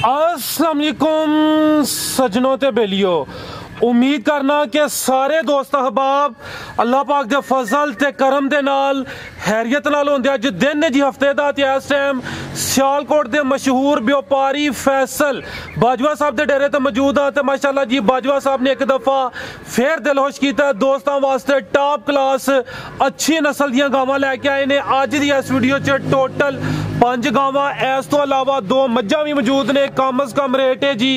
अस्सलाम वालेकुम सजनों ते बेलियो, उम्मीद करना कि सारे दोस्त अहबाब अल्लाह पाक दे फजल ते करम दे नाल हैरियत नाल होंदे। अज दिन जी हफ्ते दा ते इस टाइम सियालकोट दे मशहूर व्यापारी फैसल बाजवा साहब दे डेरे ते मौजूद हाँ। तो माशाल्लाह जी बाजवा साहब ने एक दफ़ा फिर दिलखुश किया दोस्तों वास्ते टॉप क्लास अच्छी नस्ल दियां गावां लैके आए ने। अज दी इस वीडियो च टोटल 5 गावां, इस तो अलावा 2 मज्झां भी मौजूद ने। कम अज कम रेट है जी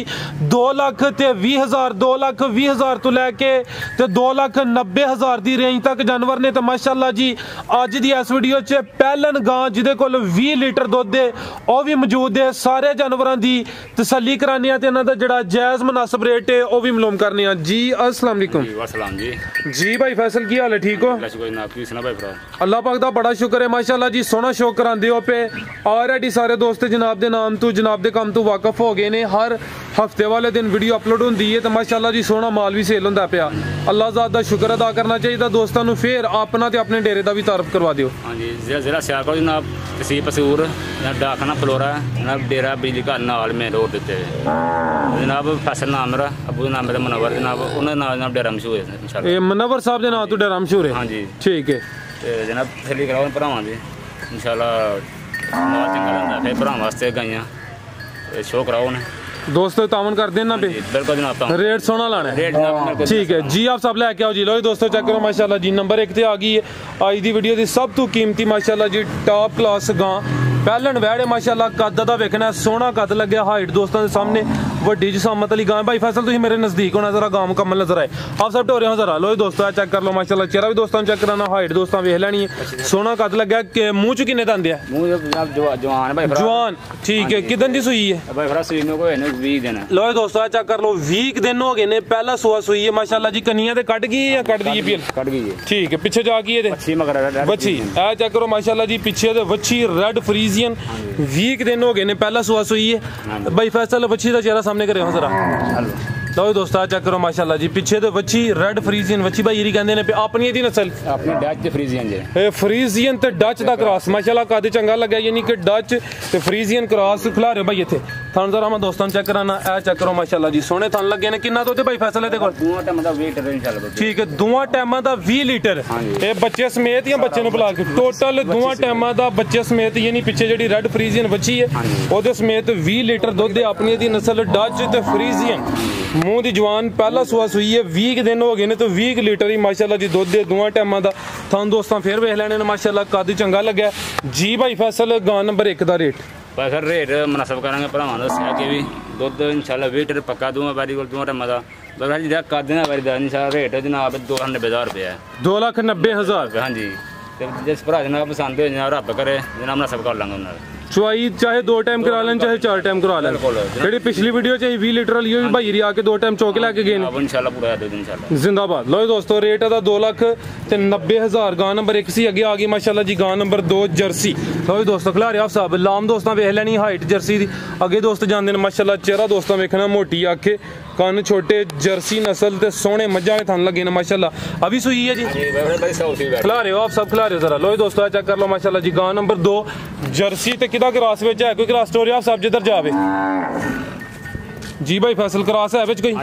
2,20,000 2,20,000 तो लैके 2,90,000 की रेंज तक जानवर ने। तो माशाल्लाह जी अज दी इस वीडियो च पहलन गां जिहदे कोल 20 लीटर दुध है वह भी मौजूद है। सारे जानवरों की तसल्ली कराने ते इन्हां दा जिहड़ा जायज़ मुनासिब रेट है वह भी मालूम करने जी। अस्सलाम वालेकुम जी भाई फैसल की हाल है, ठीक हो? अल्लाह पाक दा बड़ा शुक्र है माशाल्लाह जी, सोना शो करांदे हो पे। ऑलरेडी सारे दोस्त जनाब दे नाम तो जनाब दे काम तो वाकफ हो गए ने। हर हफ्ते वाले दिन वीडियो अपलोड होंदी है तो माशाल्लाह जी सोना माल भी सेल होंदा पिया। अल्लाह ज़ात दा शुक्र अदा करना चाहिए। दोस्तों नूं फिर अपना ते अपने डेरे दा भी तारफ करवा दिओ। हाँ जी, जिला सियालकोट जनाब, तहसील पसूर, डाकखाना फ्लोरा जनाब, डेरा बिजली घर नाल मेन रोड उत्ते जनाब। फैसल नाम मेरा, अबू नाम मेरा मनवर जनाब, उन्होंने नाम जनाब डेरा मशहूर है इंशाल्लाह। ये मनवर साहब दे नाम तो डेरा मशहूर है? हाँ जी ठीक है। ते जनाब तसल्ली कराओ भरावां दी इंशाल्लाह, माल चंगा लैंदा फिर भरावां वास्ते गाइयां शो कराओ ने। दोस्तों तावन कर देना पे, बिल्कुल जनाब, रेट सोना लाना है। ठीक है जी, आप सब लेके आओ जी। लो दोस्तों चेक करो माशाल्लाह जी, नंबर 1 ते आ गई है आज दी वीडियो दी सब तो कीमती माशाल्लाह जी टॉप क्लास गां पहलन वैड़ है माशाल्लाह। कद दा वेखना सोहना कद लगे, हाइट दोस्तों के सामने वड्डी जसामत वाली गां। भाई फैसल तुम मेरे नजदीक होना, जरा गां मुकम्मल नजर आए आप सब टोरे हो जरा। लो दोस्तों चेक कर लो माशाल्लाह, चेहरा भी दोस्तों चेक कराना, हाइट दोस्तों वेख लेनी है, सोहना कद लगे। मुंह च किन्ने दंद है? जवान भाई जवान, ठीक है। किदन दी सुई है? भाई फरा सुई में कोई 20 दिन। लो दोस्तों चेक कर लो, 20 दिन हो गए ने, पहला सुआ सुई है माशाल्लाह जी। कनिया ते कट गई या कट दी पी? कट गई है, ठीक है। पीछे जा गई है बच्ची, ए चेक करो माशाल्लाह जी, पीछे ते वच्छी रेड फ्रीजियन 20 दिन हो गए ने, पहला सुआ सुई है। भाई फैसल वच्छी का चेहरा सामने करे जरा। लो दोस्तों चेक करो माशाल्लाह जी, पीछे तो वच्छी रेड फ्रीजियन वच्छी भाई ये कहंदे ने पे अपनी दी नस्ल, अपनी डच ते फ्रीजियन जे। ए फ्रीजियन ते डच दा क्रॉस माशाल्लाह कद चंगा लगा, यानी कि डच ते फ्रीजियन क्रॉस खिला रहे भाई इथे। थान जरा मैं दोस्तों चेक कराना, ए चेक करो माशाल्लाह जी सोने थान लगे ने। कितना तो भाई फैसल दे कोल? 2 टाइम दा 20 लीटर चल। ठीक है, 2 टाइमां दा 20 लीटर। ए बच्चे समेत या बच्चे नु बुला के टोटल 2 टाइमां दा बच्चे समेत, यानी पीछे जेडी रेड फ्रीजियन वच्छी है ओदे समेत 20 लीटर दुध है। अपनी दी नस्ल डच ते फ्रीजियन, मुंह दी जवान, पहला सुआ सुई है, 20 दिन हो गए ने तो 20 लीटर ही माशाल्लाह जी दुध है 2 टाइमां दा। थान दोस्तों फिर वेख लेने माशाल्लाह कद चंगा लगा जी। भाई फैसल गां नंबर 1 दा रेट? भाई सर रेट मुनासिब करांगे भरावां दस्सिया कि भी दुध इंशाल्लाह 20 लीटर पक्का 2 बारी कोल 2 टाइमां दा। बस जी कद ना बारी दा इंशाल्लाह रेट जनाब 2,90,000 रुपया है। 2,90,000? हाँ जी। जिस भरा जनाब पसंद हो जनाब रब करे जनाब मुनासिब कर लांगे उन्हें। चुआई चाहे 2 टाइम करा लें चाहे 4 टाइम करा लें। जेडी पिछली वीडियो चाहिए 20 लीटर वाली भी भाई आके 2 टाइम चौके लैके गए इंशाल्लाह पूरा इंशाल्लाह जिंदाबाद। लो दोस्तों रेट है 2,90,000 गां नंबर 1 सी। अगे आ गई माशाल्लाह जी गां नंबर 2 जर्सी। लो दोस्तों खिलारे आप साहब लाम दोस्तों वेख लैनी हाइट जर्सी दी। अगे दोस्त जाते हैं माशाल्लाह, चेहरा दोस्तों वेखना मोटी आखे, कान छोटे, जर्सी नस्ल ते सोहने मज्झां थान लगे ने माशाल्लाह। अभी सुई है जी, खिला रहे हो आप सब, खिला रहे हो जरा। लो दोस्तों चेक कर लो माशाल्लाह जी गां नंबर 2 जर्सी ते किदा क्रॉस विच है? कोई क्रॉस स्टोरी आप सब जिधर जावे जी। भाई फैसल क्रॉस है विच कोई?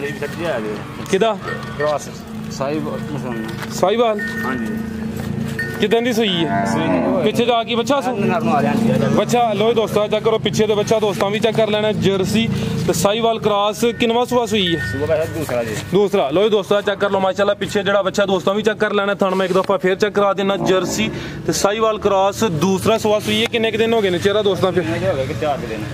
किदा क्रॉस? साहिवाल। हां जी। किदन दी सुई है? पीछे जाके बच्चा बच्चा। लो दोस्तों चेक करो पीछे तो बच्चा दोस्तों भी चेक कर लेना, जर्सी तो साहिवाल क्रॉस। किनवा सुआ सुई है? दूसरा। लो दोस्तों चेक कर लो माशाल्लाह, पीछे जड़ा बच्चा दोस्तों भी चेक कर लेना। थान मैं एक दफा फिर चेक करा देना, जर्सी तो साहिवाल क्रॉस दूसरा सुआ सुई है। किन्ने दिन हो गए ने चेहरा दोस्तों? फिर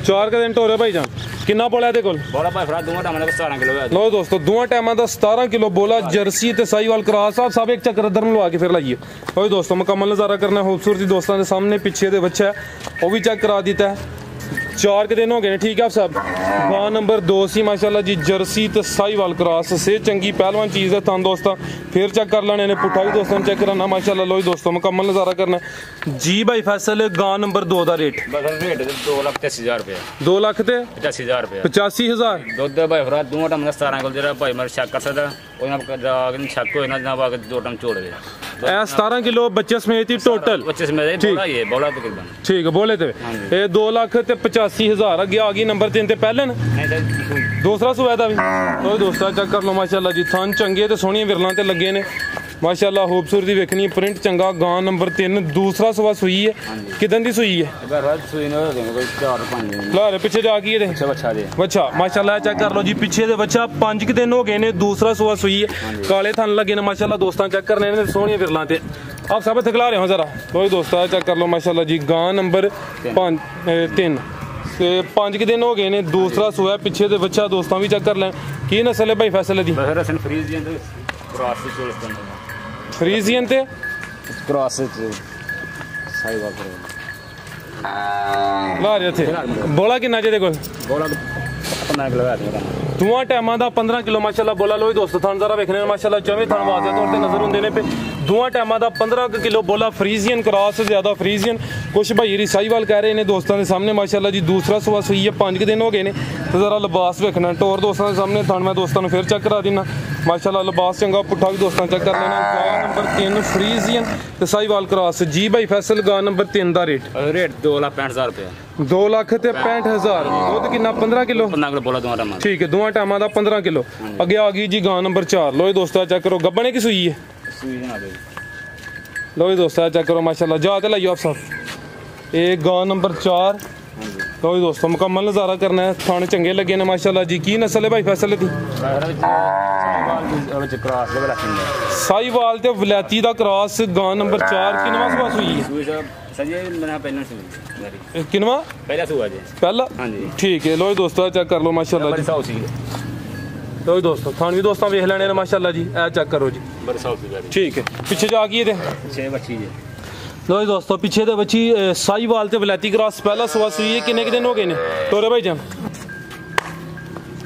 4 दिन टोरे भाई जान। किन्ना बोला है कोल? बोला भाई फरा 2 टाइम दा 17 किलो है। लो दोस्तों 2 टाइम दा 17 किलो बोला, जर्सी ते साहिवाल क्रॉस। आप सब एक चक्कर दर लवा के फिर लाइए। लो दोस्तों मुकम्मल नज़ारा करना खूबसूरती दोस्तों के सामने। पीछे दे बच्चा है वो भी चेक करा दिता है। 4 के दिन हो गए ठीक है आप सब। गां नंबर 2 सी माशाल्लाह जी, जर्सी तो साहिवाल क्रॉस से चंगी पहलवान चीज़ है। थान दोस्तों फिर चेक कर लेने ने, पुट्ठा भी दोस्तों चेक कराना माशाल्लाह। लो दोस्तों मुकम्मल नज़ारा करना जी। भाई फैसल गां नंबर 2 का रेट? रेट 2,85,000 रुपया। 2,85,000 रुपया। 85,000 दुध भाई फरा 2 टाइम 17 को जरा भाई मेरे शक कर सकता शक हो ना जनाब आके 2 टाइम छोड़ दे। ਇਹ 17 ਕਿਲੋ ਬੱਚੇ ਸਮੇਤ ਹੀ ਟੋਟਲ बच्चे समेत बोला ये बोला तकरीबन ठीक है बोले थे ये 2,85,000 अगे आ गई नंबर 3 ते पहले न नहीं सर दूसरा सुबह दा भी तो दोस्तों चेक कर लो माशाल्लाह जी थन चंगे ते सोहणियां विरलां ते लगे ने माशाल्लाह खूबसूरती वेखनी प्रिंट चंगा गां नंबर 3 दूसरा सुबह सुई है किदन दी सुई है सुई ने कोई 4-5 लारे पीछे जा गई है बच्चा दे बच्चा माशाल्लाह चेक कर लो जी पीछे दे बच्चा 5 के दिन हो गए ने दूसरा सुबह सुई है काले थन लगे ने माशाल्लाह दोस्तों चेक करने ने सोहणियां विरलां ते आप सब दिखला रहे हो जरा लो दोस्तों चेक कर लो माशाल्लाह जी गां नंबर 3 ते 5 के दिन हो गए ने दूसरा सुबह पीछे दे बच्चा दोस्तों भी चेक कर लें की नस्ल है भाई फैसल दी फ्रीजियन ते क्रॉस ला रहे थे बोला किन्ना जे कोल बोला 15 किलो है दुआ टाइमां दा 15 किलो माशाल्लाह बोला लो दोस्तों थन जरा वेखने माशाल्लाह चौवे थन वाजे तौर ते नजर हुंदे ने पे दुआ टाइमां दा 15 किलो बोला फ्रीजियन क्रॉस ज्यादा फ्रीजियन कुछ भाई रिसाईवाल कह रहे ने दोस्तों के सामने माशाल्लाह जी दूसरा सुबह सुई है 5 दिन हो गए ने तो जरा लिबास वेखना टोर दोस्तों के सामने थन मैं दोस्तों फिर चेक करा देना माशाल्लाह लिबास चंगा पुट्ठा भी दोस्तों चेक कर लेना गां नंबर 3 फ्रीजियन ते साहिवाल क्रॉस जी भाई फैसल गां नंबर 3 दा रेट 2,65,000 रुपया 2,65,000 दुध कितना 15 किलो 15 किलो बोला दोनों टाइम ठीक है दोनों टाइमां दा 15 किलो अगे आ गई जी गां नंबर 4 लो दोस्तों चेक करो गब्बने की सुई है लो दोस्तों चेक करो माशाल्लाह जा ते लाइयो आप सब ये गां नंबर 4 लो दोस्तों मुकम्मल नज़ारा करना है थाने चंगे लगे ने माशाल्लाह जी की नस्ल है भाई फैसल दी साहिवाल ते वलैती दा क्रॉस गां नंबर 4 किनवा सुबह सुई है किनवा पहला ठीक है लो दोस्तों चेक कर लो माशाल्लाह जी लो दोस्तों थान भी दोस्तों वेख लेने माशाल्लाह जी ए चेक करो जी ठीक है पीछे जा गई लो दोस्तों पीछे दे बच्ची साहिवाल ते वलैती क्रॉस पहला सुबह सुई है किन्ने दिन हो गए ने तोरे भाई जान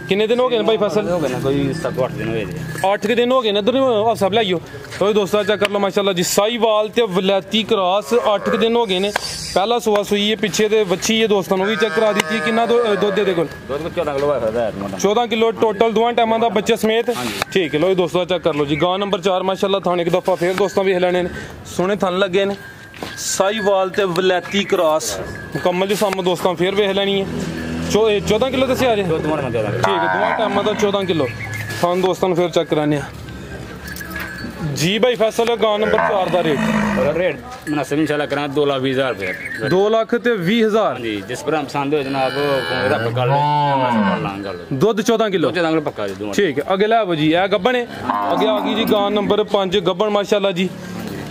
किन्ने दिन हो गए भाई फसल कोई 7-8 दिन हुए 8 के दिन हो गए ने इधर आप सब लाइयो तो दोस्तों चेक कर लो माशाल्लाह जी साहिवाल ते वलैती क्रॉस 8 के दिन हो गए ने पहला सुबह सुई है पीछे दे बच्ची है दोस्तों भी चेक करा दी थी कितना दुध दे कोल 14 किलो टोटल दोवां टाइमां दा बच्चे समेत ठीक है लो दोस्तों चेक कर लो जी गां नंबर 4 माशाल्लाह थाने एक दफा फिर दोस्तों भी हिलाने ने सोने थन लगे ने साहिवाल ते वलैती क्रॉस मुकम्मल जी सामने दोस्तों फिर वेख लेनी है 14 किलो दस्या जे ठीक है दोवां टाइमां दा 14 किलो थान दोस्तों फिर चेक कराने जी भाई फैसल गां नंबर 4 दा रेट मुनासिब इंशाल्लाह करा 2,20,000 रुपया 2,20,000 जी जिस पर हम पसंद हो जनाब रब कर दुध 14 किलो पक्का जी ठीक है अगे लै जी ए गब्बन है अगे आ गई जी गां नंबर 5 गब्बन माशाल्लाह जी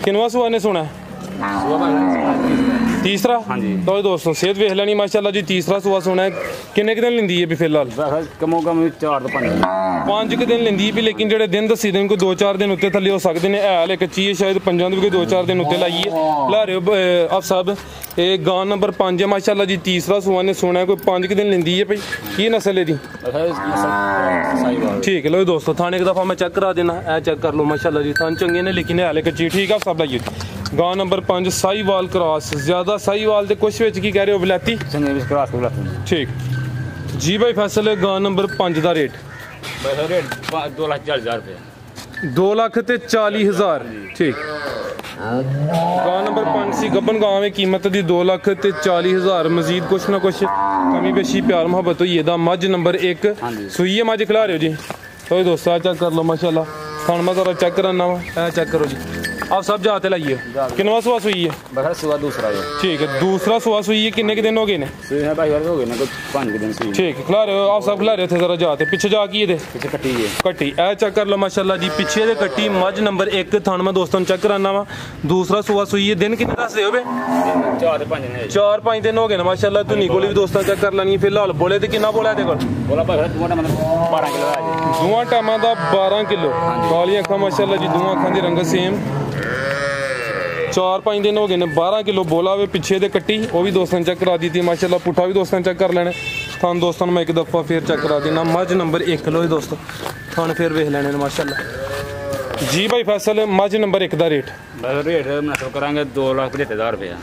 किनवा सुबह ने सुना तीसरा तो दोस्तों सेहत वेख लेनी माशाल्लाह जी तीसरा सुबह सुना है किन्ने दिन लेंदी है भी फिलहाल कमो कम 4 तो 5 के दिन लेंदी भी लेकिन जेडे दिन दसी दिन कोई 2-4 दिन उत्ते थल्ले हो सकते हैं है कच्ची है शायद 5 दिन भी कोई 2-4 दिन उत्ते लाइए ला रहे हो आप सब ये गां नंबर 5 है माशाल्लाह जी तीसरा सुबह ने सुना है कोई 5 के दिन लेंदी है भाई की नस्ल है दी ठीक है लो दोस्तों थाने एक दफा मैं चेक करा देना ए चेक कर लो माशाल्लाह जी थान चंगे ने लेकिन है कच्ची ठीक है आप सब लाइए गां नंबर 5 साहिवाल क्रॉस ज्यादा साहिवाल ते कुछ विच की कह रहे हो वलैती ठीक जी भाई फैसल गां नंबर 5 दा रेट 2,40,000 रुपया 2,40,000 ठीक गां नंबर 5 सी गब्बन गांव में कीमत दी 2,40,000 मजीद कुछ ना कुछ कमी बेशी प्यार मोहब्बत हुई है मझ नंबर 1 सुई है मझ खिला रहे हो जी तो दोस्तों चेक कर लो माशाल्लाह थान मैं जरा चेक कराना वा चेक करो जी आप सब जाते लाइए किनवा सुबह सुई है सुबह दूसरा है ठीक है दूसरा सुबह सुई है किन्ने के दिन हो गए ने हो गए ना 5 दिन सुई ठीक है खिला रहे हो आप सब खिला रहे थे जरा जाते पीछे जा की दे पीछे कट्टी है कट्टी ए चेक कर लो माशाल्लाह जी पीछे दे कट्टी मझ नंबर 1 थान मैं दोस्तों चेक कराना वा दूसरा सुबह सुई है दिन कितने दस दे हो बे 4-5 दिन हो गए ना माशाल्लाह तू निकोली भी दोस्तों चेक कर लेनी फिलहाल बोले ते कितना बोला ते कोल बोला 12 किलो दोवां टाइमां दा 12 किलो काली अखां माशाल्लाह जी दोवां अखां दी रंगत सेम 4-5 दिन हो गए ने 12 किलो बोला वे पीछे दे कट्टी वो भी दोस्तों चेक करा दी थी माशाल्लाह पुट्ठा भी दोस्तों चेक कर लेने थान दोस्तों मैं एक दफ़ा फिर चेक करा देना मझ नंबर 1 लो दोस्तों थान फिर वेख लेने माशाल्लाह जी भाई फैसल मझ नंबर 1 दा रेट मुनासिब करांगे 2,75,000 रुपया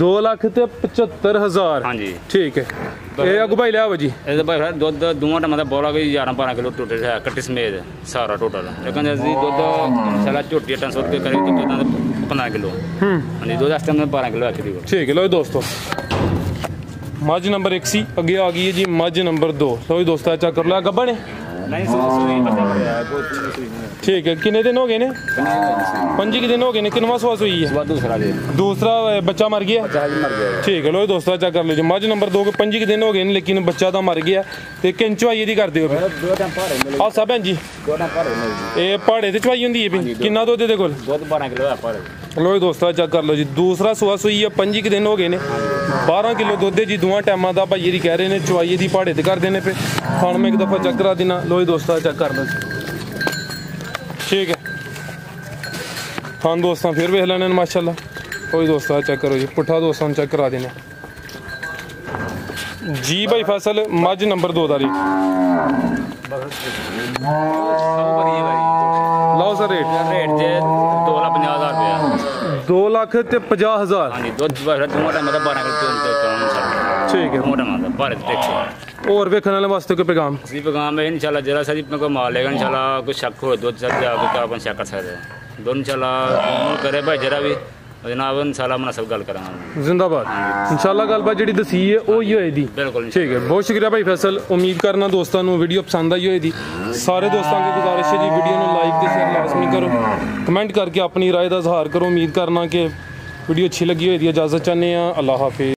2,75,000 हाँ जी ठीक है ये अगू भाई लिया जी भाई दुध दोवां टाइमां दा बोला कोई 11-12 किलो टोटल है कट्टी समेत सारा टोटल लेकिन जी दुध साला झोटी 300 रुपये करी दुध 15 किलो ਹਾਂਜੀ ਦੁੱਧ ਇਸ ਟਾਈਮ 12 ਕਿਲੋ ਆਖਰੀ ਕੋਲ ਠੀਕ ਹੈ। ਲਓ ਜੀ ਦੋਸਤੋ ਮੱਝ ਨੰਬਰ 1 ਸੀ, ਅੱਗੇ ਆ ਗਈ ਹੈ ਜੀ ਮੱਝ ਨੰਬਰ 2। ਲਓ ਜੀ ਦੋਸਤੋ ਚੈੱਕ ਕਰ ਲਿਆ ਗੱਭਣ ਨੇ ਨਹੀਂ ਸੂਈ ਪਤਾ ਕਰਿਆ ਕੋਈ ਸੂਈ ਨਹੀਂ ਠੀਕ ਹੈ। ਕਿੰਨੇ ਦਿਨ ਹੋ ਗਏ ਨੇ? 5 ਦਿਨ ਹੋ ਗਏ ਨੇ। ਕਿੰਨਵਾਂ ਸੂਆ ਸੂਈ ਹੈ? ਦੂਸਰਾ ਜੀ दूसरा बच्चा मर गया ਮਰ ਗਿਆ ठीक है। लो दोस्तों चेक कर लीजिए मझ नंबर 2 के 5 दिन हो गए ने लेकिन बच्चा तो मर गया ते किन चवाई दी करदे हो ਦੋ ਟਾਈਮ ਭਾਰੇ ਮਿਲੇ आ सब भैन जी ਦੋ ਟਾਈਮ ਭਾਰੇ ਮਿਲੇ ये पहाड़े ते चवाई होंदी है भी किन्ना दुध दे कोल? ਦੁੱਧ 12 किलो है भारे लो जी दोस्तों चेक कर लो जी दूसरा सुआ सुई है 5 दिन हो गए ने 12 किलो दुध जी दोवां टाइमां दा भाई जी कह रहे ने चवाई दी पहाड़े ते कर देने पे खान में एक दफा चेक करा देना। लो जी दोस्तों चेक कर लो ठीक है खान दोस्तों फिर वेख लेने माशाल्लाह। कोई दोस्तों चेक करो जी पुट्ठा दोस्तों चेक करा देना जी भाई फैसल मझ नंबर 2 तारीख लाओ सर रेट ਰੇਟ ਜੇ 2,50,000 ਰੁਪਇਆ 2,50,000 ਹਾਂਜੀ ਦੁੱਧ ਦੋ ਟਾਈਮ ਦਾ 12 ਕਿਲੋ ਤੇ ਕੌਣ ठीक है। ਮੋਟਾ ਮਾਦਾ ਭਾਰੇ ਤੇ ਟੈਕਸ और वेखने वाले वास्ते कोई पैगाम? ਅਸੀਂ ਪੈगाम ਹੈ ਇਨਸ਼ਾਅੱਲਾ ਜਰਾ ਸਾਡੀ ਆਪਣੇ ਕੋਲ ਮਾਲ ਲੇਗਾ ਇਨਸ਼ਾਅੱਲਾ ਕੋਈ ਸ਼ੱਕ ਹੋਏ ਦੁੱਧ ਚੱਲ ਜਾ ਕੇ ਆਪਾਂ ਚੈੱਕ ਕਰ ਸਕਦੇ ਹਾਂ ਦੋਨੋਂ ਇਨਸ਼ਾਅੱਲਾ ਕਰੇ ਭਾਈ ਜਰਾ ਵੀ जनाब इंशाल्लाह मैं सब गल करांगा जिंदाबाद इंशाल्लाह गलबात जी दसी है वो ही होएगी बिल्कुल ठीक है। बहुत शुक्रिया भाई फैसल उम्मीद करना दोस्तों को वीडियो पसंद आई होएगी। सारे दोस्तों की गुजारिश है जी वीडियो को लाइक ते शेयर लाजमी करो कमेंट करके अपनी राय का इजहार करो। उम्मीद करना कि वीडियो अच्छी लगी होएगी। इजाज़त चाहते हैं अल्लाह हाफिज़।